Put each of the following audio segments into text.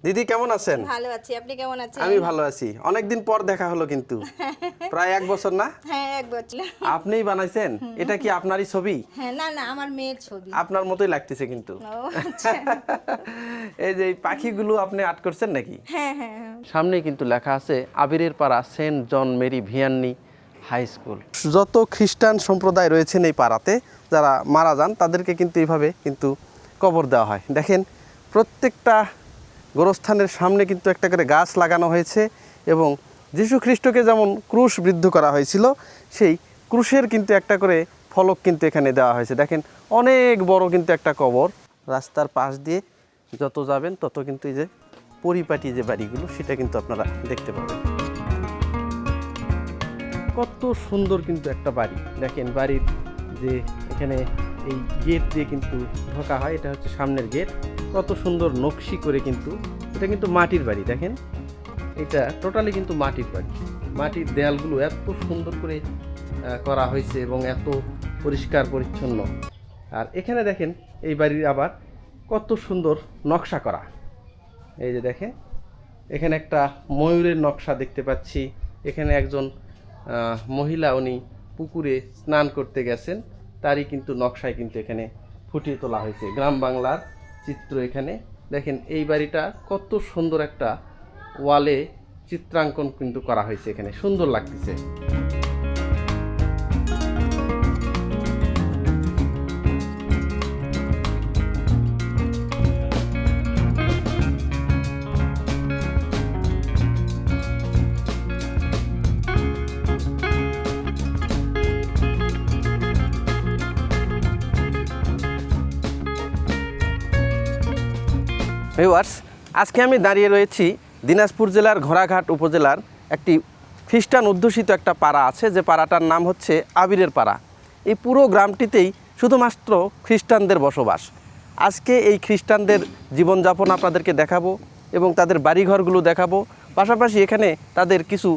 দিদি কেমন আছেন? ভালো আছি, আপনি কেমন আছেন? আমি ভালো আছি। অনেকদিন পর দেখা হলো কিন্তু। প্রায় 1 বছর না? হ্যাঁ, 1 বছর। আপনিই বানাইছেন? এটা কি আপনারই ছবি? হ্যাঁ, না না, আমার মেয়ের ছবি। আপনার মতোই লাগতেছে কিন্তু। ও আচ্ছা। এই যে এই পাখিগুলো আপনি আর্ট করছেন নাকি? হ্যাঁ হ্যাঁ হ্যাঁ। সামনে কিন্তু লেখা আছে আবিরের পাড়া সেন্ট জন মেরি ভিয়ান্নি হাই স্কুল। যত খ্রিস্টান সম্প্রদায় রয়েছেন এই পাড়াতে যারা মারা যান তাদেরকে কিন্তু এইভাবে কিন্তু কবর দেওয়া হয়। দেখেন প্রত্যেকটা গোরস্থানের সামনে কিন্তু একটা করে গাছ লাগানো হয়েছে এবং যীশু খ্রিস্টকে যেমন ক্রুশবিদ্ধ করা হয়েছিল সেই ক্রুশের কিন্তু একটা করে ফলক কিন্তু এখানে দেওয়া হয়েছে। দেখেন অনেক বড় কিন্তু একটা কবর। রাস্তার পাশ দিয়ে যত যাবেন তত কিন্তু এই যে পরিপাটি যে বাড়িগুলো সেটা কিন্তু আপনারা দেখতে পাবেন। কত সুন্দর কিন্তু একটা বাড়ি। দেখেন বাড়ির যে এখানে এই গেট দিয়ে কিন্তু ঢোকা হয়, এটা হচ্ছে সামনের গেট। কত সুন্দর নকশি করে কিন্তু এটা কিন্তু মাটির বাড়ি। দেখেন এটা টোটালি কিন্তু মাটির বাড়ি। মাটির দেয়ালগুলো এত সুন্দর করে করা হয়েছে এবং এত পরিষ্কার পরিচ্ছন্ন। আর এখানে দেখেন এই বাড়ির আবার কত সুন্দর নকশা করা। এই যে দেখেন এখানে একটা ময়ূরের নকশা দেখতে পাচ্ছি। এখানে একজন মহিলা উনি পুকুরে স্নান করতে গেছেন, তারই কিন্তু নকশায় কিন্তু এখানে ফুটিয়ে তোলা হয়েছে গ্রাম বাংলার চিত্র। এখানে দেখেন এই বাড়িটা কত সুন্দর একটা ওয়ালে চিত্রাঙ্কন কিন্তু করা হয়েছে, এখানে সুন্দর লাগতেছে। ভিউয়ার্স, আজকে আমি দাঁড়িয়ে রয়েছি দিনাজপুর জেলার ঘোড়াঘাট উপজেলার একটি খ্রিস্টান অধ্যুষিত একটা পাড়া আছে, যে পাড়াটার নাম হচ্ছে আবিরের পাড়া। এই পুরো গ্রামটিতেই শুধুমাত্র খ্রিস্টানদের বসবাস। আজকে এই খ্রিস্টানদের জীবনযাপন আপনাদেরকে দেখাবো এবং তাদের বাড়িঘরগুলো দেখাবো। পাশাপাশি এখানে তাদের কিছু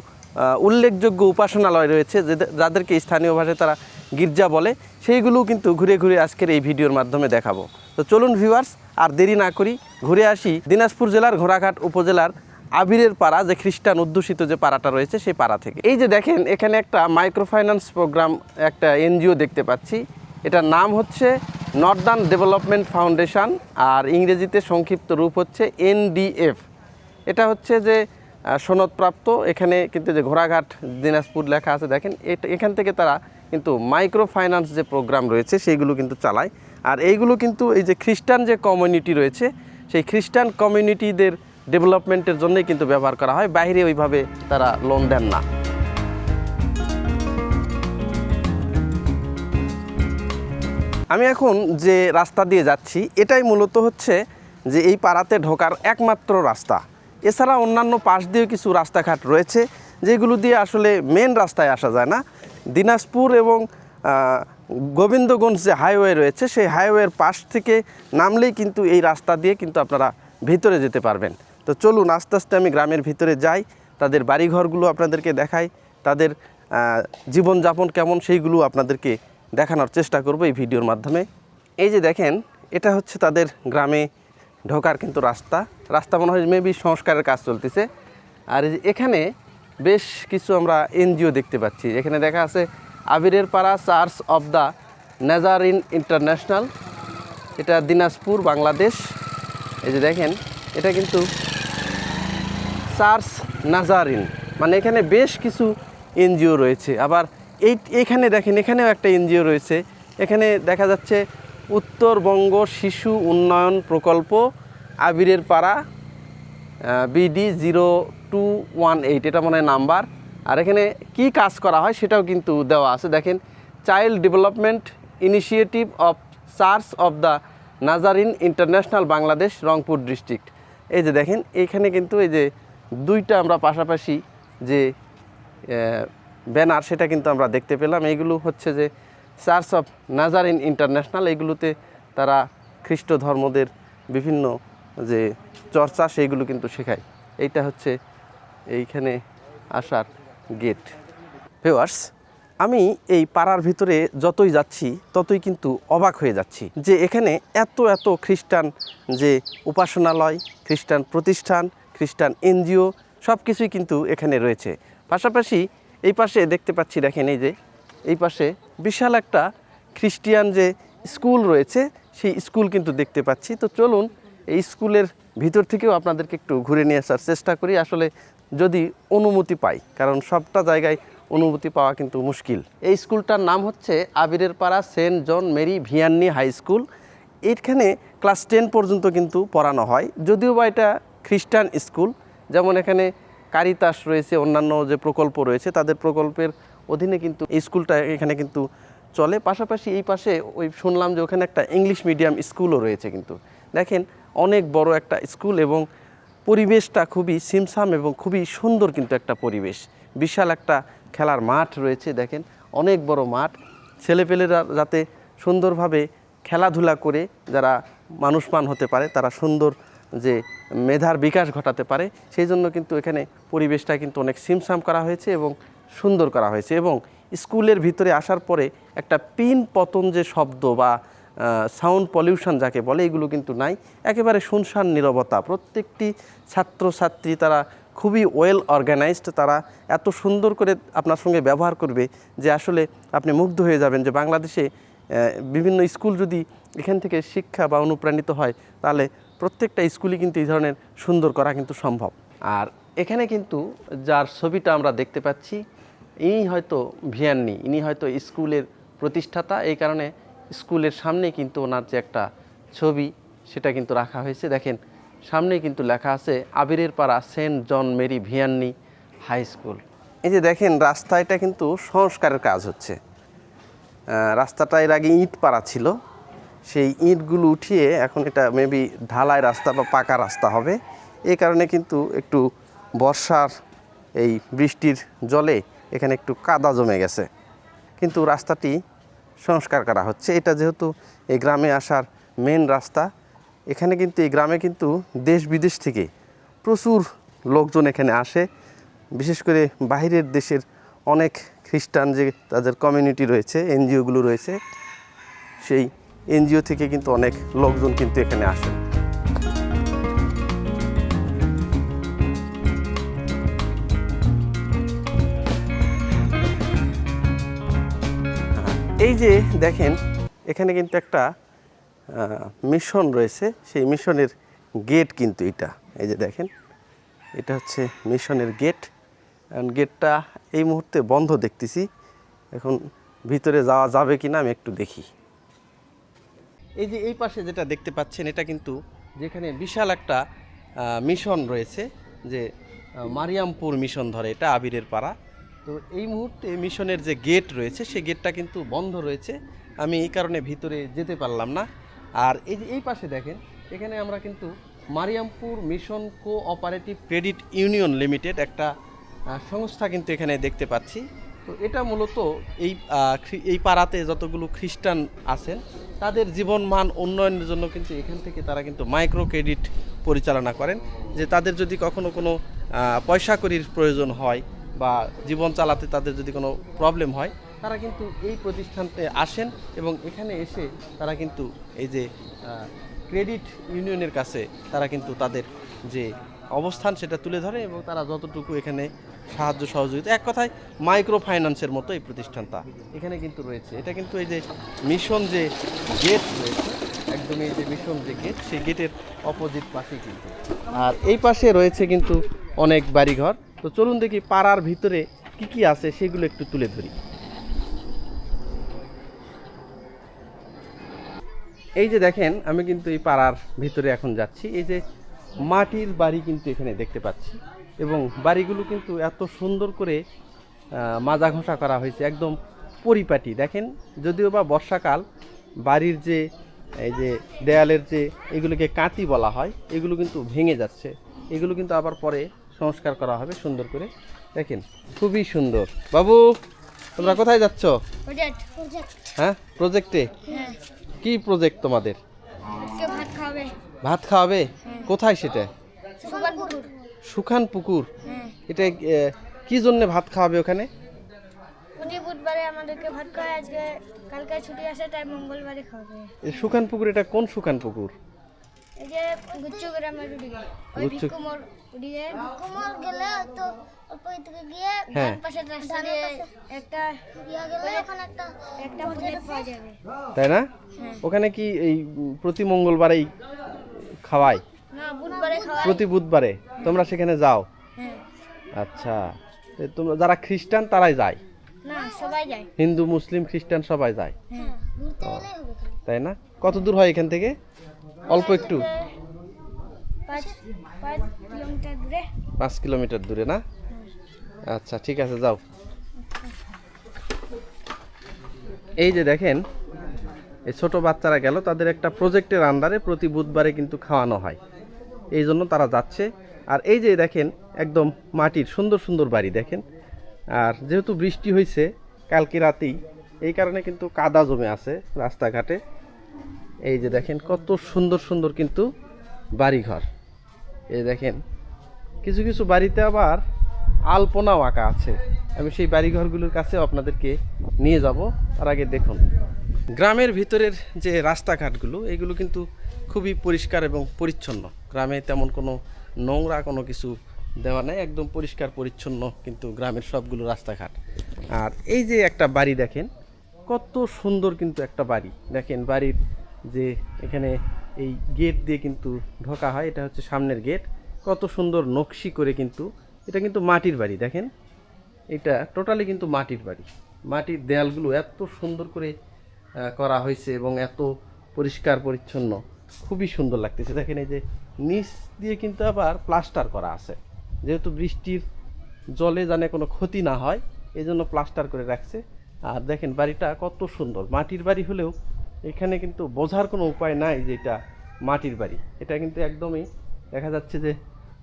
উল্লেখযোগ্য উপাসনালয় রয়েছে যাদেরকে স্থানীয় ভাষায় তারা গির্জা বলে, সেইগুলোও কিন্তু ঘুরে ঘুরে আজকের এই ভিডিওর মাধ্যমে দেখাবো। তো চলুন ভিউয়ার্স, আর দেরি না করি ঘুরে আসি দিনাজপুর জেলার ঘোড়াঘাট উপজেলার আবিরের পাড়া, যে খ্রিস্টান অধ্যুষিত যে পাড়াটা রয়েছে সেই পাড়া থেকে। এই যে দেখেন এখানে একটা মাইক্রোফাইন্যান্স প্রোগ্রাম, একটা এনজিও দেখতে পাচ্ছি। এটার নাম হচ্ছে নর্দার্ন ডেভেলপমেন্ট ফাউন্ডেশন, আর ইংরেজিতে সংক্ষিপ্ত রূপ হচ্ছে NDF। এটা হচ্ছে যে সনদপ্রাপ্ত। এখানে কিন্তু যে ঘোড়াঘাট দিনাজপুর লেখা আছে, দেখেন এখান থেকে তারা কিন্তু মাইক্রো ফাইন্যান্স যে প্রোগ্রাম রয়েছে সেইগুলো কিন্তু চালায়। আর এইগুলো কিন্তু এই যে খ্রিস্টান যে কমিউনিটি রয়েছে সেই খ্রিস্টান কমিউনিটিদের ডেভেলপমেন্টের জন্যই কিন্তু ব্যবহার করা হয়, বাইরে ওইভাবে তারা লোন দেন না। আমি এখন যে রাস্তা দিয়ে যাচ্ছি এটাই মূলত হচ্ছে যে এই পাড়াতে ঢোকার একমাত্র রাস্তা। এছাড়া অন্যান্য পাশ দিয়েও কিছু রাস্তাঘাট রয়েছে যেগুলো দিয়ে আসলে মেন রাস্তায় আসা যায় না। দিনাজপুর এবং গোবিন্দগঞ্জ যে হাইওয়ে রয়েছে সেই হাইওয়ের পাশ থেকে নামলেই কিন্তু এই রাস্তা দিয়ে কিন্তু আপনারা ভিতরে যেতে পারবেন। তো চলুন আস্তে আস্তে আমি গ্রামের ভিতরে যাই, তাদের বাড়িঘরগুলো আপনাদেরকে দেখাই, তাদের জীবনযাপন কেমন সেইগুলো আপনাদেরকে দেখানোর চেষ্টা করব এই ভিডিওর মাধ্যমে। এই যে দেখেন এটা হচ্ছে তাদের গ্রামে ঢোকার কিন্তু রাস্তা মনে হয় মেবি সংস্কারের কাজ চলতেছে। আর এখানে বেশ কিছু আমরা এনজিও দেখতে পাচ্ছি। এখানে দেখা আছে আবিরের পাড়া church of the Nazarene international, এটা দিনাজপুর বাংলাদেশ। এই যে দেখেন এটা কিন্তু চার্চ নাজারিন, মানে এখানে বেশ কিছু এনজিও রয়েছে। আবার এইখানে দেখেন এখানেও একটা এনজিও রয়েছে। এখানে দেখা যাচ্ছে উত্তরবঙ্গ শিশু উন্নয়ন প্রকল্প আবিরের পাড়া BD 0218, এটা মনে হয় নাম্বার। আর এখানে কি কাজ করা হয় সেটাও কিন্তু দেওয়া আছে। দেখেন child development initiative of church of the Nazarene international Bangladesh, Rangpur district. এই যে দেখেন এইখানে কিন্তু এই যে দুইটা আমরা পাশাপাশি যে ব্যানার সেটা কিন্তু আমরা দেখতে পেলাম। এইগুলো হচ্ছে যে চার্চ অফ নাজারিন ইন্টারন্যাশনাল, এইগুলোতে তারা খ্রিস্ট ধর্মদের বিভিন্ন যে চর্চা সেইগুলো কিন্তু শেখায়। এইটা হচ্ছে এইখানে আসার গেট। ভিউয়ার্স, আমি এই পাড়ার ভিতরে যতই যাচ্ছি ততই কিন্তু অবাক হয়ে যাচ্ছি যে এখানে এত এত খ্রিস্টান যে উপাসনালয়, খ্রিস্টান প্রতিষ্ঠান, খ্রিস্টান এনজিও সব কিছুই কিন্তু এখানে রয়েছে। পাশাপাশি এই পাশে দেখতে পাচ্ছি, দেখেন এই যে এই পাশে বিশাল একটা খ্রিস্টিয়ান যে স্কুল রয়েছে সেই স্কুল কিন্তু দেখতে পাচ্ছি। তো চলুন এই স্কুলের ভিতর থেকেও আপনাদেরকে একটু ঘুরে নিয়ে আসার চেষ্টা করি, আসলে যদি অনুমতি পাই, কারণ সবটা জায়গায় অনুমতি পাওয়া কিন্তু মুশকিল। এই স্কুলটার নাম হচ্ছে আবিরের পাড়া সেন্ট জন মেরি ভিয়ান্নি হাই স্কুল। এইখানে ক্লাস 10 পর্যন্ত কিন্তু পড়ানো হয়, যদিও বা এটা খ্রিস্টান স্কুল। যেমন এখানে কারিতাস রয়েছে, অন্যান্য যে প্রকল্প রয়েছে তাদের প্রকল্পের অধীনে কিন্তু এই স্কুলটা এখানে কিন্তু চলে। পাশাপাশি এই পাশে ওই শুনলাম যে ওখানে একটা ইংলিশ মিডিয়াম স্কুলও রয়েছে। কিন্তু দেখেন অনেক বড় একটা স্কুল এবং পরিবেশটা খুবই সিমসাম এবং খুবই সুন্দর কিন্তু একটা পরিবেশ। বিশাল একটা খেলার মাঠ রয়েছে, দেখেন অনেক বড় মাঠ। ছেলেপেলেরা যাতে সুন্দরভাবে খেলাধুলা করে যারা মানুষমান হতে পারে, তারা সুন্দর যে মেধার বিকাশ ঘটাতে পারে, সেই জন্য কিন্তু এখানে পরিবেশটা কিন্তু অনেক সিমসাম করা হয়েছে এবং সুন্দর করা হয়েছে। এবং স্কুলের ভিতরে আসার পরে একটা পিন পতন যে শব্দ বা সাউন্ড পলিউশন যাকে বলে, এগুলো কিন্তু নাই। একেবারে শুনশান নীরবতা। প্রত্যেকটি ছাত্রছাত্রী তারা খুবই ওয়েল অর্গানাইজড, তারা এত সুন্দর করে আপনার সঙ্গে ব্যবহার করবে যে আসলে আপনি মুগ্ধ হয়ে যাবেন যে বাংলাদেশে বিভিন্ন স্কুল যদি এখান থেকে শিক্ষা বা অনুপ্রাণিত হয় তাহলে প্রত্যেকটা স্কুলই কিন্তু এই ধরনের সুন্দর করা কিন্তু সম্ভব। আর এখানে কিন্তু যার ছবিটা আমরা দেখতে পাচ্ছি ইনি হয়তো ভিয়ান্নি, ইনি হয়তো স্কুলের প্রতিষ্ঠাতা। এই কারণে স্কুলের সামনে কিন্তু ওনার যে একটা ছবি সেটা কিন্তু রাখা হয়েছে। দেখেন সামনেই কিন্তু লেখা আছে আবিরের পাড়া সেন্ট জন মেরি ভিয়ান্নি হাই স্কুল। এই যে দেখেন রাস্তা, এটা কিন্তু সংস্কারের কাজ হচ্ছে। রাস্তাটা এর আগে ইট পাড়া ছিল, সেই ইটগুলো উঠিয়ে এখন এটা মেবি ঢালাই রাস্তা বা পাকা রাস্তা হবে। এই কারণে কিন্তু একটু বর্ষার এই বৃষ্টির জলে এখানে একটু কাদা জমে গেছে, কিন্তু রাস্তাটি সংস্কার করা হচ্ছে। এটা যেহেতু এই গ্রামে আসার মেন রাস্তা, এখানে কিন্তু এই গ্রামে কিন্তু দেশ বিদেশ থেকে প্রচুর লোকজন এখানে আসে। বিশেষ করে বাইরের দেশের অনেক খ্রিস্টান যে তাদের কমিউনিটি রয়েছে, এনজিওগুলো রয়েছে, সেই এনজিও থেকে কিন্তু অনেক লোকজন কিন্তু এখানে আসে। এই যে দেখেন এখানে কিন্তু একটা মিশন রয়েছে, সেই মিশনের গেট কিন্তু এটা। এই যে দেখেন এটা হচ্ছে মিশনের গেট। গেটটা এই মুহূর্তে বন্ধ দেখতেছি, এখন ভিতরে যাওয়া যাবে কিনা আমি একটু দেখি। এই যে এই পাশে যেটা দেখতে পাচ্ছেন এটা কিন্তু যেখানে বিশাল একটা মিশন রয়েছে, যে মারিয়ামপুর মিশন ধরে এটা আবিরের পাড়া। তো এই মুহূর্তে মিশনের যে গেট রয়েছে সেই গেটটা কিন্তু বন্ধ রয়েছে, আমি এই কারণে ভিতরে যেতে পারলাম না। আর এই যে এই পাশে দেখেন এখানে আমরা কিন্তু Mariampur mission cooperative credit union limited একটা সংস্থা কিন্তু এখানে দেখতে পাচ্ছি। তো এটা মূলত এই পাড়াতে যতগুলো খ্রিস্টান আছেন তাদের জীবনমান উন্নয়নের জন্য কিন্তু এখান থেকে তারা কিন্তু মাইক্রো ক্রেডিট পরিচালনা করেন, যে তাদের যদি কখনো কোনো পয়সা কড়ির প্রয়োজন হয় বা জীবন চালাতে তাদের যদি কোনো প্রবলেম হয়, তারা কিন্তু এই প্রতিষ্ঠানতে আসেন এবং এখানে এসে তারা কিন্তু এই যে ক্রেডিট ইউনিয়নের কাছে তারা কিন্তু তাদের যে অবস্থান সেটা তুলে ধরে এবং তারা যতটুকু এখানে সাহায্য সহযোগিতা, এক কথায় মাইক্রো ফাইন্যান্সের মতো এই প্রতিষ্ঠানটা এখানে কিন্তু রয়েছে। এটা কিন্তু এই যে মিশন যে গেট রয়েছে, একদম এই যে মিশন যে গেট, সেই গেটের অপোজিট পাশেই কিন্তু। আর এই পাশে রয়েছে কিন্তু অনেক বাড়িঘর। তো চলুন দেখি পাড়ার ভিতরে কি কি আছে সেগুলো একটু তুলে ধরি। এই যে দেখেন আমি কিন্তু এই পাড়ার ভিতরে এখন যাচ্ছি। এই যে মাটির বাড়ি কিন্তু এখানে দেখতে পাচ্ছি এবং বাড়িগুলো কিন্তু এত সুন্দর করে মাজা ঘষা করা হয়েছে, একদম পরিপাটি। দেখেন যদিও বা বর্ষাকাল, বাড়ির যে এই যে দেয়ালের যে এগুলোকে কাঁচি বলা হয়, এগুলো কিন্তু ভেঙে যাচ্ছে, এগুলো কিন্তু আবার পরে সংস্কার করা হবে সুন্দর করে। দেখেন খুবই সুন্দর। বাবু তোমরা কোথায় যাচ্ছ? হ্যাঁ প্রজেক্টে। কি প্রজেক্ট তোমাদের? ভাত খাওয়াবে? কোথায় সেটা? সুখান পুকুর। এটা কি জন্য ভাত খাওয়াবে ওখানে? বুধবারে আমাদেরকে ভাত খাওয়ায়, আজকে কালকে ছুটি আছে তাই মঙ্গলবারে খাওয়াবে। এই শুকান পুকুর, এটা কোন শুকান পুকুর? এই যে গুচ্ছু গ্রামের ওদিকে ওই গুচ্ছু- ভিক্ষুমোর ওদিকে ভিক্ষুমোর গেলে তো ওই থেকে গিয়ে হ্যাঁ। ডান পাশের রাস্তা দিয়ে একটা ইয়া গেলে ওখানে একটা প্লেট পাওয়া যাবে। তাই না? ওখানে কি এই প্রতি মঙ্গলবারেই খাওয়ায়? না, বুধবারে খাওয়ায়। প্রতি বুধবারে তোমরা সেখানে যাও? হ্যাঁ। আচ্ছা, তোমরা যারা খ্রিস্টান তারাই যায়? না, সবাই যায়। হিন্দু মুসলিম খ্রিস্টান সবাই যায়, হ্যাঁ, ঘুরতে গেলেই হবে খালি। তাই না? কত দূর হয় এখান থেকে? অল্প একটু, 5 কিলোমিটার দূরে। 5 কিলোমিটার দূরে না? আচ্ছা, ঠিক আছে, যাও। এই যে দেখেন, এই ছোট বাচ্চারা গেল, তাদের একটা প্রজেক্টের আন্ডারে প্রতি বুধবারে কিন্তু খাওয়ানো হয়, এই জন্য তারা যাচ্ছে। আর এই যে দেখেন, একদম মাটির সুন্দর সুন্দর বাড়ি দেখেন। আর যেহেতু বৃষ্টি হয়েছে কালকে রাতেই, এই কারণে কিন্তু কাদা জমে আছে রাস্তাঘাটে। এই যে দেখেন কত সুন্দর সুন্দর কিন্তু বাড়িঘর। এই দেখেন কিছু কিছু বাড়িতে আবার আলপনাও আঁকা আছে। আমি সেই বাড়িঘরগুলোর কাছেও আপনাদেরকে নিয়ে যাব। তার আগে দেখুন গ্রামের ভিতরের যে রাস্তাঘাটগুলো, এগুলো কিন্তু খুবই পরিষ্কার এবং পরিচ্ছন্ন। গ্রামে তেমন কোনো নোংরা কোনো কিছু দেওয়া নাই, একদম পরিষ্কার পরিচ্ছন্ন কিন্তু গ্রামের সবগুলো রাস্তাঘাট। আর এই যে একটা বাড়ি দেখেন, কত সুন্দর কিন্তু একটা বাড়ি। দেখেন বাড়ির যে এখানে এই গেট দিয়ে কিন্তু ঢোকা হয়, এটা হচ্ছে সামনের গেট। কত সুন্দর নকশি করে কিন্তু, এটা কিন্তু মাটির বাড়ি। দেখেন এটা টোটালি কিন্তু মাটির বাড়ি। মাটির দেয়ালগুলো এত সুন্দর করে করা হয়েছে এবং এত পরিষ্কার পরিচ্ছন্ন, খুবই সুন্দর লাগতেছে। দেখেন এই যে নিচ দিয়ে কিন্তু আবার প্লাস্টার করা আছে, যেহেতু বৃষ্টির জলে জানে কোনো ক্ষতি না হয় এই জন্য প্লাস্টার করে রাখছে। আর দেখেন বাড়িটা কত সুন্দর। মাটির বাড়ি হলেও এখানে কিন্তু বোঝার কোনো উপায় নাই যে এটা মাটির বাড়ি। এটা কিন্তু একদমই দেখা যাচ্ছে যে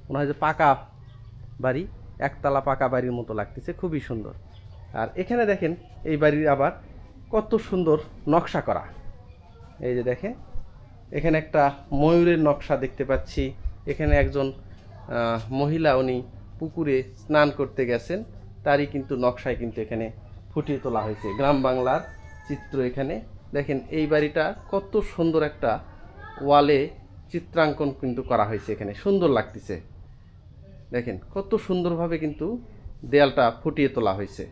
মনে হয় যে পাকা বাড়ি, একতলা পাকা বাড়ির মতো লাগতেছে, খুবই সুন্দর। আর এখানে দেখেন এই বাড়ির আবার কত সুন্দর নকশা করা। এই যে দেখেন এখানে একটা ময়ূরের নকশা দেখতে পাচ্ছি। এখানে একজন মহিলা, উনি পুকুরে স্নান করতে গেছেন, তারই কিন্তু নকশায় কিন্তু এখানে ফুটিয়ে তোলা হয়েছে গ্রাম বাংলার চিত্র। এখানে দেখেন এই বাড়িটা কত সুন্দর একটা ওয়ালে চিত্রাঙ্কন কিন্তু করা হয়েছে, এখানে সুন্দর লাগতেছে। দেখেন কত সুন্দরভাবে কিন্তু দেয়ালটা ফুটিয়ে তোলা হয়েছে।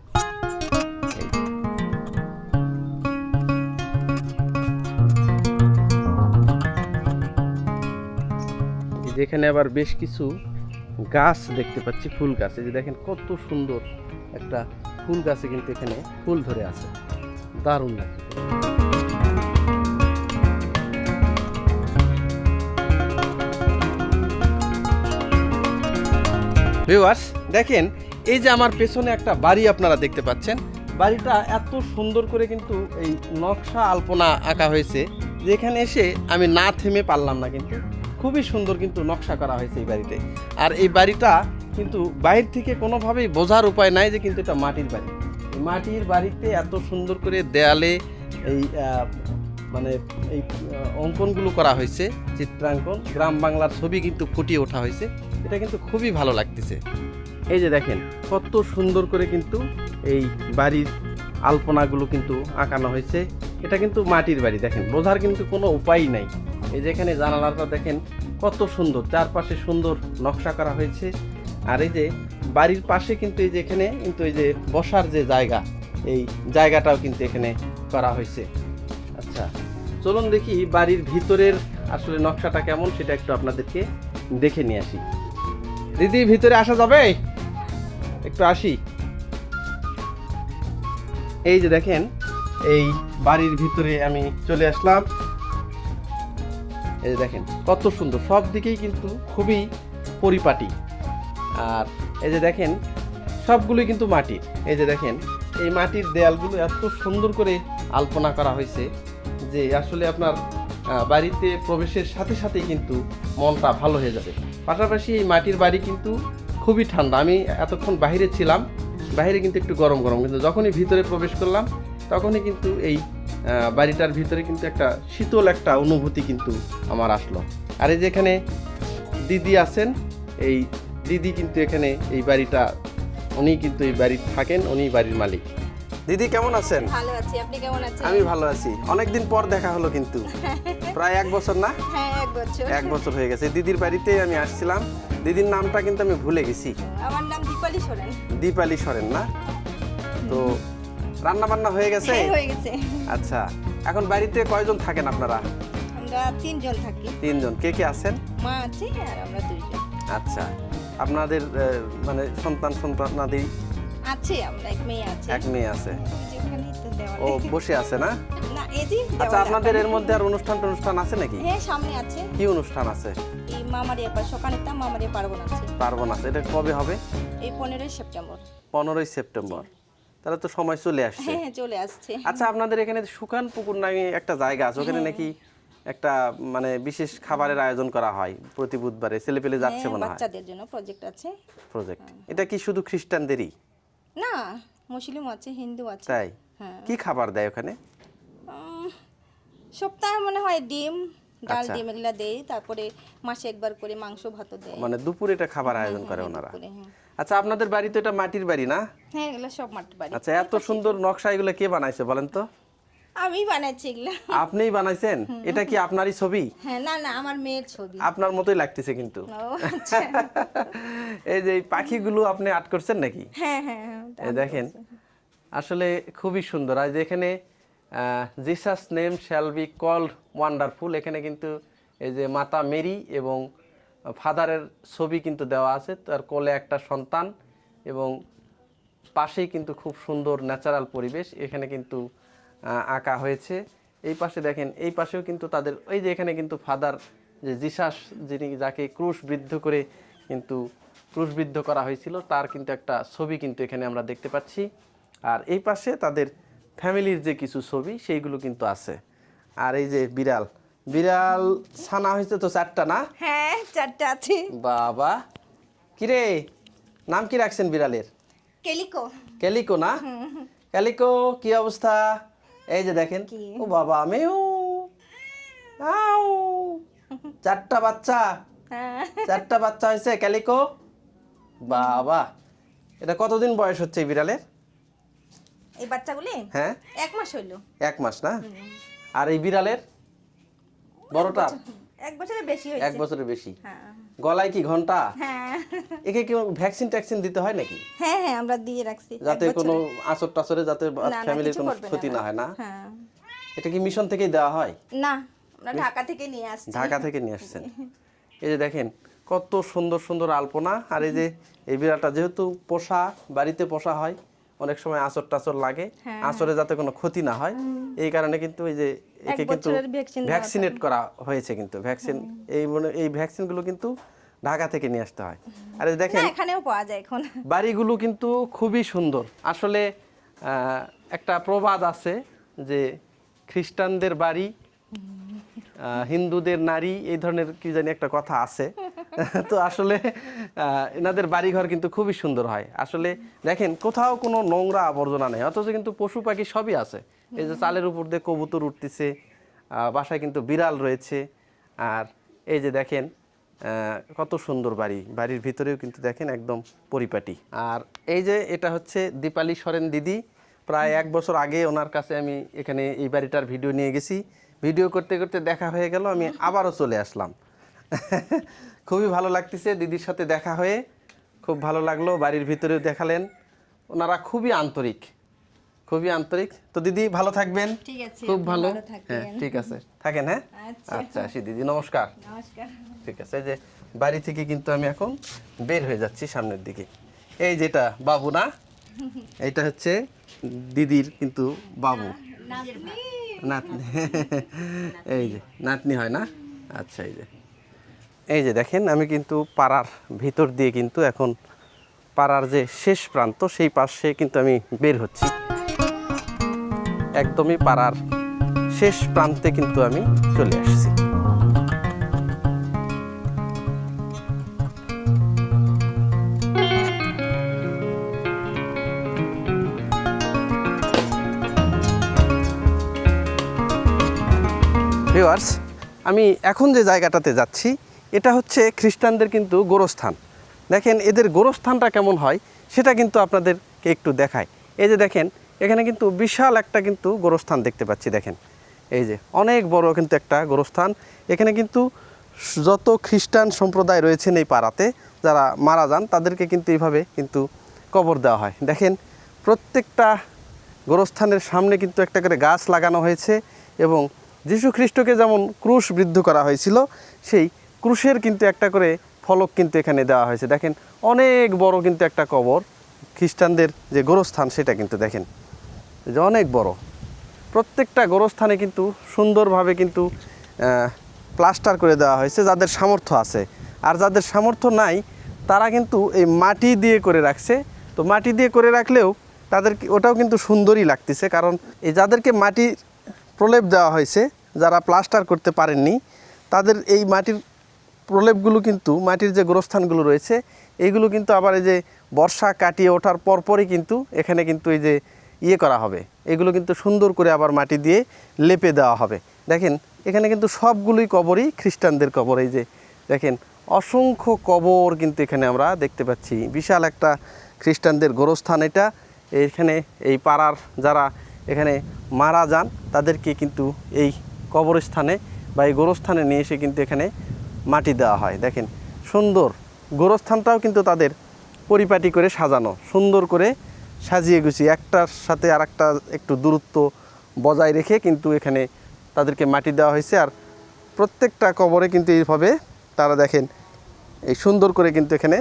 যেখানে আবার বেশ কিছু গাছ দেখতে পাচ্ছি, ফুল গাছ। এই যে দেখেন কত সুন্দর একটা ফুল গাছে কিন্তু এখানে ফুল ধরে আছে, দারুণ লাগছে। ভিউয়ার্স দেখেন এই যে আমার পেছনে একটা বাড়ি আপনারা দেখতে পাচ্ছেন। বাড়িটা এত সুন্দর করে কিন্তু এই নকশা আলপনা আঁকা হয়েছে, যেখানে এসে আমি না থেমে পারলাম না। কিন্তু খুবই সুন্দর কিন্তু নকশা করা হয়েছে এই বাড়িতে। আর এই বাড়িটা কিন্তু বাইরে থেকে কোনোভাবেই বোঝার উপায় নাই যে কিন্তু এটা মাটির বাড়ি। মাটির বাড়িতে এত সুন্দর করে দেয়ালে এই মানে এই অঙ্কনগুলো করা হয়েছে, চিত্রাঙ্কন, গ্রাম বাংলার ছবি কিন্তু ফুটিয়ে ওঠা হয়েছে। এটা কিন্তু খুবই ভালো লাগতেছে। এই যে দেখেন কত সুন্দর করে কিন্তু এই বাড়ির আলপনাগুলো কিন্তু আঁকানো হয়েছে। এটা কিন্তু মাটির বাড়ি, দেখেন বোঝার কিন্তু কোনো উপায় নাই। এই যেখানে জানালাটা দেখেন কত সুন্দর, চারপাশে সুন্দর নকশা করা হয়েছে। আর এই যে বাড়ির পাশে কিন্তু এই যে এখানে কিন্তু এই যে বসার যে জায়গা, এই জায়গাটাও কিন্তু এখানে করা হয়েছে। আচ্ছা চলুন দেখি বাড়ির ভিতরের আসলে নকশাটা কেমন, সেটা একটু আপনাদেরকে দেখে নিয়ে আসি। দিদি ভিতরে আসা যাবে? একটু আসি। এই যে দেখেন এই বাড়ির ভিতরে আমি চলে আসলাম। এই যে দেখেন কত সুন্দর, সব দিকেই কিন্তু খুবই পরিপাটি। আর এই যে দেখেন সবগুলোই কিন্তু মাটির। এই যে দেখেন এই মাটির দেয়ালগুলো এত সুন্দর করে আলপনা করা হয়েছে যে আসলে আপনার বাড়িতে প্রবেশের সাথে সাথেই কিন্তু মনটা ভালো হয়ে যাবে। পাশাপাশি এই মাটির বাড়ি কিন্তু খুবই ঠান্ডা। আমি এতক্ষণ বাইরে ছিলাম, বাইরে কিন্তু একটু গরম গরম, কিন্তু যখনই ভিতরে প্রবেশ করলাম তখনই কিন্তু এই বাড়িটার ভিতরে কিন্তু একটা শীতল একটা অনুভূতি কিন্তু আমার আসলো। আর এই যে এখানে দিদি আছেন, এই দিদি কিন্তু এখানে এই বাড়িটা, উনি কিন্তু এই বাড়ির থাকেন, উনি বাড়ির মালিক। দিদি কেমন আছেন? ভালো আছি, আপনি কেমন আছেন? আমি ভালো আছি। অনেকদিন পর দেখা হলো কিন্তু, প্রায় 1 বছর না? হ্যাঁ 1 বছর। 1 বছর হয়ে গেছে। দিদির বাড়িতেই আমি আসছিলাম। দিদির নামটা কিন্তু আমি ভুলে গেছি। আমার নাম দীপালি সোরেন। দীপালি সরেন না? তো রান্না বান্না হয়ে গেছে? হ্যাঁ হয়ে গেছে। আচ্ছা, এখন বাড়িতে কয়জন থাকেন আপনারা? আমরা 3 জন থাকি। 3 জন। কে কে আছেন? মা আছে আর আমরা 2 জন। আচ্ছা, আপনাদের মানে সন্তানাদি? আছে, আমরা এক মেয়ে আছে। এক মেয়ে আছে। যেখানেই তো দেওয়া ও নেই। বসে আছে না? না এই যে আচ্ছা, আপনাদের এর মধ্যে আর অনুষ্ঠান আছে নাকি? হ্যাঁ সামনে আছে। কি অনুষ্ঠান আছে? এই মামারে এবার সকালেটা মামারে পার্বণ আছে। পার্বণ আছে। এটা কবে হবে? এই 15 সেপ্টেম্বর। 15ই সেপ্টেম্বর। তাহলে তো সময় চলে আসছে। হ্যাঁ হ্যাঁ চলে আসছে। আচ্ছা, আপনাদের এখানে শুকান পুকুর নামে একটা জায়গা আছে, ওখানে নাকি একটা মানে বিশেষ খাবারের আয়োজন করা হয় প্রতি বুধবারে, ছেলেপেলে যাচ্ছে হ্যাঁ, মনে হয় বাচ্চাদের জন্য প্রজেক্ট আছে। প্রজেক্ট। এটা কি শুধু খ্রিস্টানদেরই? না, মুসলিম আছে, হিন্দু আছে। তাই? হ্যাঁ। কি খাবার দেয় ওখানে? সপ্তাহে মনে হয় ডিম, ডাল, আচ্ছা। ডিম এগুলা দেয়, তারপরে মাসে একবার করে মাংস ভাতও দেয়। মানে দুপুরে এটা খাবার আয়োজন করে হ্যাঁ, ওনারা? দুপুরে, হ্যাঁ। আচ্ছা, আপনাদের বাড়ি তো এটা মাটির বাড়ি না? হ্যাঁ এগুলা সব মাটির বাড়ি। আচ্ছা, এত সুন্দর নকশা এগুলো কে বানাইছে বলেন তো? আমি বানাইছি এগুলা। আপনিই বানাইছেন? এটা কি আপনারই ছবি? হ্যাঁ না না আমার মেয়ের ছবি। আপনার মতোই লাগতেছে কিন্তু। ও আচ্ছা। এই যে এই পাখিগুলো আপনি আর্ট করছেন নাকি? হ্যাঁ হ্যাঁ হ্যাঁ, ওটা এই আমি দেখেন, করছি। আসলে খুবই সুন্দর। আর এখানে Jesus name shall be called wonderful, এখানে কিন্তু এই যে মাতা মেরি এবং ফাদারের ছবি কিন্তু দেওয়া আছে, তার কোলে একটা সন্তান, এবং পাশেই কিন্তু খুব সুন্দর ন্যাচারাল পরিবেশ এখানে কিন্তু আঁকা হয়েছে। এই পাশে দেখেন, এই পাশেও কিন্তু তাদের ওই যে এখানে কিন্তু ফাদার যে জিসাস, যিনি যাকে ক্রুশবিদ্ধ করে কিন্তু ক্রুশবিদ্ধ করা হয়েছিল, তার কিন্তু একটা ছবি কিন্তু এখানে আমরা দেখতে পাচ্ছি। আর এই পাশে তাদের ফ্যামিলির যে কিছু ছবি সেইগুলো কিন্তু আছে। আর এই যে বিড়াল বিড়াল ছানা হয়েছে তো 4টা না? হ্যাঁ 4টা আছে। বাবা, কিরে নাম কি রাখছেন বিড়ালের? কেলিকো। ক্যালিকো না? ক্যালিকো, কি অবস্থা? এই যে দেখেন, ও বাবা, আমিও আউ 4টা বাচ্চা। হ্যাঁ 4টা বাচ্চা হয়েছে ক্যালিকো। বাবা, এটা কতদিন বয়স হচ্ছে এই বিড়ালের? এই বাচ্চাগুলি হ্যাঁ 1 মাস হইলো। 1 মাস না? আর এই বিড়ালের বড়টা? 1 বছরের বেশি হয়েছে। 1 বছরের বেশি। হ্যাঁ গলায় কি ঘন্টা? হ্যাঁ একে কি ভ্যাকসিন ট্যাকসিন দিতে হয় নাকি? হ্যাঁ হ্যাঁ আমরা দিয়ে রাখছি। যাতে কোনো আসর টাসরে যাতে না, না, ফ্যামিলির কিছু কোনো করবে ক্ষতি না হয় না? হ্যাঁ এটা কি মিশন থেকেই দেওয়া হয়? না, আমরা ঢাকা থেকে নিয়ে আসছি। ঢাকা থেকে নিয়ে আসছেন। এই যে দেখেন কত সুন্দর সুন্দর আলপনা। আর এই যে এই বিড়ালটা যেহেতু পোষা, বাড়িতে পোষা হয়, অনেক সময় আঁচড় টাচড় লাগে, আঁচড়ে যাতে কোনো ক্ষতি না হয় এই কারণে কিন্তু এই যে একে কিন্তু বছরের vaccine দেওয়া ভ্যাকসিনেট করা হয়েছে কিন্তু ভ্যাকসিন। এই ভ্যাকসিনগুলো কিন্তু ঢাকা থেকে নিয়ে আসতে হয়। আর এই না দেখেন এখানেও পাওয়া যায় এখন। বাড়িগুলো কিন্তু খুবই সুন্দর। আসলে একটা প্রবাদ আছে যে খ্রিস্টানদের বাড়ি, হিন্দুদের নারী, এই ধরনের কি জানি একটা কথা আছে। তো আসলে এনাদের বাড়িঘর কিন্তু খুবই সুন্দর হয়। আসলে দেখেন কোথাও কোনো নোংরা আবর্জনা নেই, অথচ কিন্তু পশু পাখি সবই আছে। এই যে চালের উপর দিয়ে কবুতর উঠতেছে, বাসায় কিন্তু বিড়াল রয়েছে। আর এই যে দেখেন কত সুন্দর বাড়ি, বাড়ির ভিতরেও কিন্তু দেখেন একদম পরিপাটি। আর এই যে এটা হচ্ছে দীপালি সরেন দিদি। প্রায় 1 বছর আগে ওনার কাছে আমি এখানে এই বাড়িটার ভিডিও নিয়ে গেছি। ভিডিও করতে করতে দেখা হয়ে গেল, আমি আবারও চলে আসলাম। খুবই ভালো লাগতেছে দিদির সাথে দেখা হয়ে, খুব ভালো লাগলো। বাড়ির ভিতরেও দেখালেন, ওনারা খুবই আন্তরিক, খুবই আন্তরিক। তো দিদি ভালো থাকবেন। ঠিক আছে, খুব আপনি ভালো। ভালো থাকবেন। হ্যাঁ ঠিক আছে, থাকেন। হ্যাঁ আচ্ছা। আচ্ছা, আসি দিদি, নমস্কার। নমস্কার। ঠিক আছে, এই যে বাড়ি থেকে কিন্তু আমি এখন বের হয়ে যাচ্ছি সামনের দিকে। এই যেটা বাবু না, এইটা হচ্ছে দিদির কিন্তু বাবু, নাতনি। এই যে নাতনি হয় না? আচ্ছা, এই যে দেখেন আমি কিন্তু পাড়ার ভিতর দিয়ে কিন্তু এখন পাড়ার যে শেষ প্রান্ত সেই পাশে কিন্তু আমি বের হচ্ছি। একদমই পাড়ার শেষ প্রান্তে কিন্তু আমি চলে আসছি। ভিউয়ার্স, আমি এখন যে জায়গাটাতে যাচ্ছি এটা হচ্ছে খ্রিস্টানদের কিন্তু গোরস্থান। দেখেন এদের গোরস্থানটা কেমন হয় সেটা কিন্তু আপনাদেরকে একটু দেখায়। এই যে দেখেন এখানে কিন্তু বিশাল একটা কিন্তু গোরস্থান দেখতে পাচ্ছি। দেখেন এই যে অনেক বড় কিন্তু একটা গোরস্থান। এখানে কিন্তু যত খ্রিস্টান সম্প্রদায় রয়েছেন এই পাড়াতে যারা মারা যান তাদেরকে কিন্তু এইভাবে কিন্তু কবর দেওয়া হয়। দেখেন প্রত্যেকটা গোরস্থানের সামনে কিন্তু একটা করে গাছ লাগানো হয়েছে এবং যীশু খ্রিস্টকে যেমন ক্রুশ বিদ্ধ করা হয়েছিল সেই ক্রুশের কিন্তু একটা করে ফলক কিন্তু এখানে দেওয়া হয়েছে। দেখেন অনেক বড় কিন্তু একটা কবর, খ্রিস্টানদের যে গোরস্থান সেটা কিন্তু দেখেন যে অনেক বড়। প্রত্যেকটা গোরস্থানে কিন্তু সুন্দরভাবে কিন্তু প্লাস্টার করে দেওয়া হয়েছে যাদের সামর্থ্য আছে, আর যাদের সামর্থ্য নাই তারা কিন্তু এই মাটি দিয়ে করে রাখছে। তো মাটি দিয়ে করে রাখলেও তাদের ওটাও কিন্তু সুন্দরই লাগতেছে, কারণ এই যাদেরকে মাটির প্রলেপ দেওয়া হয়েছে, যারা প্লাস্টার করতে পারেননি তাদের এই মাটির প্রলেপগুলো কিন্তু মাটির যে গোরস্থানগুলো রয়েছে এইগুলো কিন্তু আবার এই যে বর্ষা কাটিয়ে ওঠার পরপরই কিন্তু এখানে কিন্তু এই যে করা হবে, এগুলো কিন্তু সুন্দর করে আবার মাটি দিয়ে লেপে দেওয়া হবে। দেখেন এখানে কিন্তু সবগুলোই কবরই খ্রিস্টানদের কবর। এই যে দেখেন অসংখ্য কবর কিন্তু এখানে আমরা দেখতে পাচ্ছি। বিশাল একটা খ্রিস্টানদের গোরস্থান এটা। এখানে এই পাড়ার যারা এখানে মারা যান তাদেরকে কিন্তু এই কবরস্থানে বা এই গোরস্থানে নিয়ে এসে কিন্তু এখানে মাটি দেওয়া হয়। দেখেন সুন্দর গোরস্থানটাও কিন্তু তাদের পরিপাটি করে সাজানো, সুন্দর করে সাজিয়ে গুছিয়ে একটার সাথে আর একটা একটু দূরত্ব বজায় রেখে কিন্তু এখানে তাদেরকে মাটি দেওয়া হয়েছে। আর প্রত্যেকটা কবরে কিন্তু এইভাবে তারা দেখেন এই সুন্দর করে কিন্তু এখানে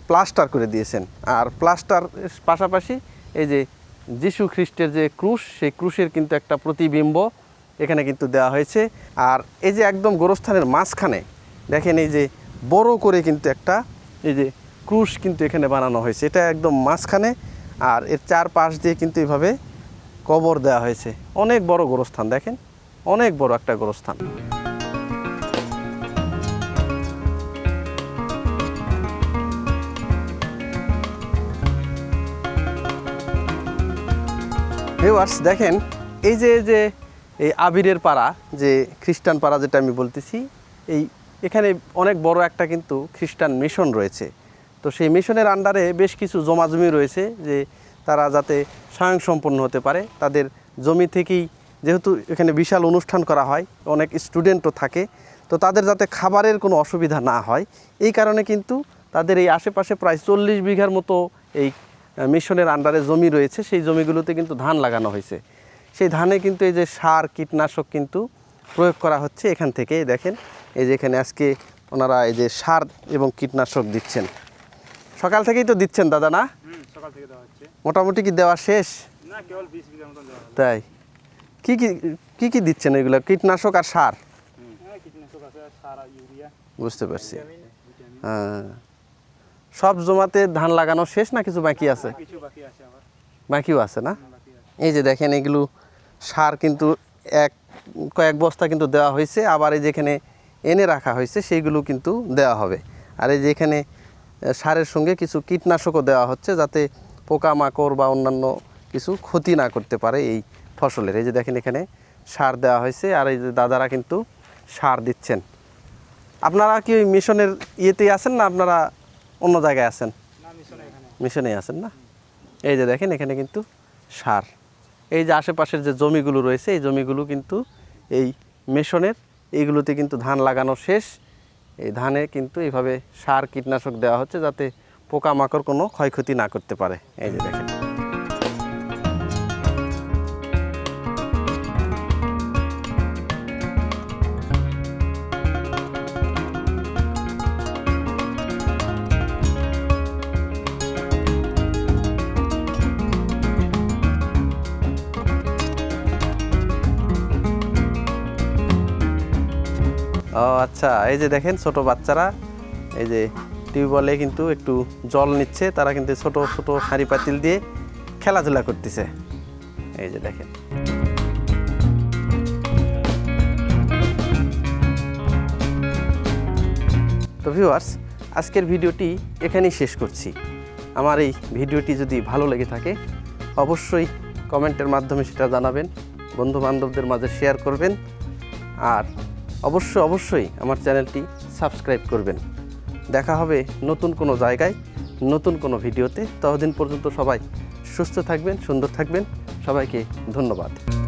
প্লাস্টার করে দিয়েছেন। আর প্লাস্টার পাশাপাশি এই যে যীশু খ্রিস্টের যে ক্রুশ, সেই ক্রুশের কিন্তু একটা প্রতিবিম্ব এখানে কিন্তু দেওয়া হয়েছে। আর এই যে একদম গোরস্থানের মাঝখানে দেখেন এই যে বড় করে কিন্তু একটা এই যে ক্রুশ কিন্তু এখানে বানানো হয়েছে, এটা একদম মাঝখানে। আর এর চারপাশ দিয়ে কিন্তু এইভাবে কবর দেওয়া হয়েছে। অনেক বড় গোরস্থান, দেখেন অনেক বড় একটা গোরস্থান। ভিউয়ার্স দেখেন এই যে এই আবিরের পাড়া, যে খ্রিস্টান পাড়া যেটা আমি বলতেছি, এখানে অনেক বড় একটা কিন্তু খ্রিস্টান মিশন রয়েছে। তো সেই মিশনের আন্ডারে বেশ কিছু জমি রয়েছে যে তারা যাতে স্বয়ংসম্পন্ন হতে পারে। তাদের জমি থেকেই যেহেতু এখানে বিশাল অনুষ্ঠান করা হয়, অনেক স্টুডেন্টও থাকে, তো তাদের যাতে খাবারের কোনো অসুবিধা না হয় এই কারণে কিন্তু তাদের এই আশেপাশে প্রায় 40 বিঘার মতো এই মিশনের আন্ডারে জমি রয়েছে। সেই জমিগুলোতে কিন্তু ধান লাগানো হয়েছে। সেই ধানে কিন্তু এই যে সার কীটনাশক কিন্তু প্রয়োগ করা হচ্ছে এখান থেকে। দেখেন এই যে এখানে আজকে ওনারা এই যে সার এবং কীটনাশক দিচ্ছেন। সকাল থেকেই তো দিচ্ছেন দাদা, না? সকাল থেকে দেওয়া হচ্ছে। মোটামুটি কি দেওয়া শেষ? না, কেবল 20 বিঘার মতো দেওয়া হলো। তাই কি দিচ্ছেন এগুলো? কীটনাশক আর সার? হ্যাঁ, কীটনাশক আছে, সার আর ইউরিয়া। বুঝতে পারছি। হ্যাঁ, সব জমাতে ধান লাগানো শেষ না কিছু বাকি আছে? কিছু বাকি আছে, আবার বাকিও আছে না? বাকি আছে। এই যে দেখেন এগুলো সার কিন্তু কয়েক বস্তা কিন্তু দেওয়া হয়েছে, আবার এই যেখানে এনে রাখা হয়েছে সেইগুলো কিন্তু দেওয়া হবে। আর এই যে এখানে সারের সঙ্গে কিছু কীটনাশকও দেওয়া হচ্ছে যাতে পোকামাকড় বা অন্যান্য কিছু ক্ষতি না করতে পারে এই ফসলের। এই যে দেখেন এখানে সার দেওয়া হয়েছে, আর এই যে দাদারা কিন্তু সার দিচ্ছেন। আপনারা কি ওই মিশনের ইয়েতেই আছেন না আপনারা অন্য জায়গায় আছেন? না, মিশনে এখানে। মিশনেই আছেন না? এই যে দেখেন এখানে কিন্তু সার, এই যে আশেপাশের যে জমিগুলো রয়েছে এই জমিগুলো কিন্তু এই মিশনের, এইগুলোতে কিন্তু ধান লাগানো শেষ। এই ধানে কিন্তু এইভাবে সার কীটনাশক দেওয়া হচ্ছে যাতে পোকামাকড় কোনো ক্ষয়ক্ষতি না করতে পারে। এই যে দেখেন ও আচ্ছা, এই যে দেখেন ছোট বাচ্চারা এই যে টিউবওয়েলে কিন্তু একটু জল নিচ্ছে, তারা কিন্তু ছোট ছোট হাঁড়ি পাতিল দিয়ে খেলাধুলা করতেছে। এই যে দেখেন। তো ভিউয়ার্স, আজকের ভিডিওটি এখানেই শেষ করছি। আমার এই ভিডিওটি যদি ভালো লেগে থাকে অবশ্যই কমেন্টের মাধ্যমে সেটা জানাবেন, বন্ধু বান্ধবদের মাঝে শেয়ার করবেন, আর অবশ্যই আমার চ্যানেলটি সাবস্ক্রাইব করবেন। দেখা হবে নতুন কোনো জায়গায়, নতুন কোনো ভিডিওতে। ততদিন পর্যন্ত সবাই সুস্থ থাকবেন, সুন্দর থাকবেন। সবাইকে ধন্যবাদ।